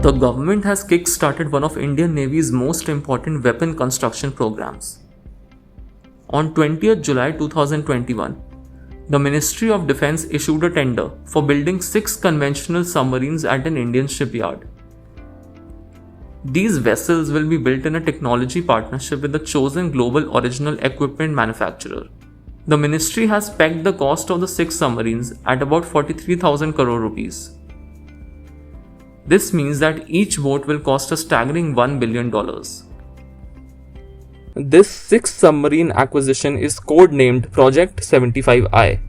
The government has kick-started one of Indian Navy's most important weapon construction programs. On 20th July 2021, the Ministry of Defence issued a tender for building 6 conventional submarines at an Indian shipyard. These vessels will be built in a technology partnership with the chosen global original equipment manufacturer. The ministry has pegged the cost of the 6 submarines at about 43,000 crore rupees. This means that each boat will cost a staggering $1 billion. This 6th submarine acquisition is codenamed Project 75I.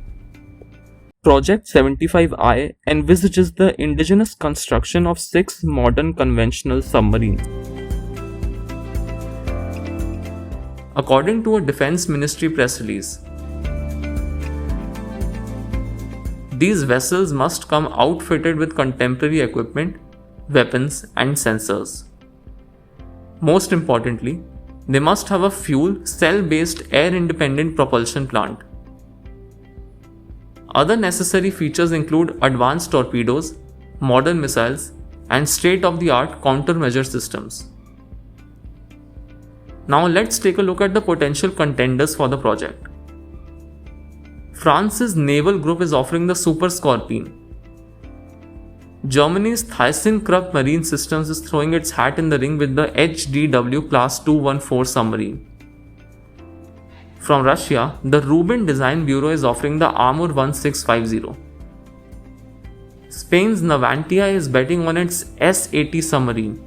Project 75I envisages the indigenous construction of 6 modern conventional submarines. According to a Defense Ministry press release, these vessels must come outfitted with contemporary equipment, weapons, and sensors. Most importantly, they must have a fuel cell-based air-independent propulsion plant. Other necessary features include advanced torpedoes, modern missiles, and state-of-the-art countermeasure systems. Now let's take a look at the potential contenders for the project. France's naval group is offering the Super Scorpion. Germany's ThyssenKrupp Marine Systems is throwing its hat in the ring with the HDW Class 214 submarine. From Russia, the Rubin Design Bureau is offering the Amur 1650. Spain's Navantia is betting on its S-80 submarine.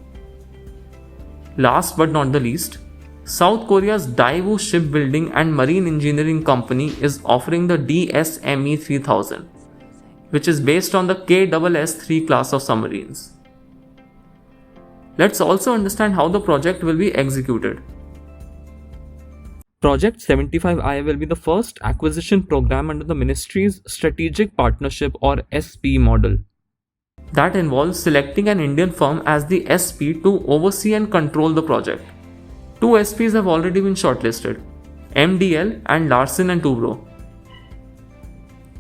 Last but not the least, South Korea's Daewoo Shipbuilding and Marine Engineering Company is offering the DSME 3000, which is based on the KSS-3 class of submarines. Let's also understand how the project will be executed. Project 75I will be the first acquisition program under the Ministry's Strategic Partnership or SP model. That involves selecting an Indian firm as the SP to oversee and control the project. 2 SPs have already been shortlisted, MDL and Larsen & Toubro.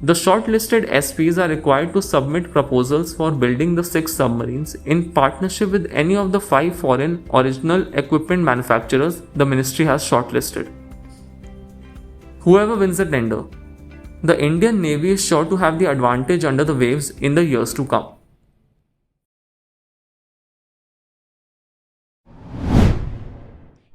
The shortlisted SPs are required to submit proposals for building the 6 submarines in partnership with any of the 5 foreign original equipment manufacturers the ministry has shortlisted. Whoever wins the tender, the Indian Navy is sure to have the advantage under the waves in the years to come.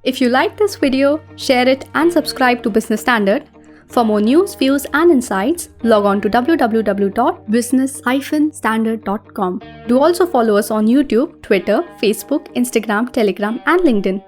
If you like this video, share it and subscribe to Business Standard. For more news, views and insights, log on to www.business-standard.com. Do also follow us on YouTube, Twitter, Facebook, Instagram, Telegram and LinkedIn.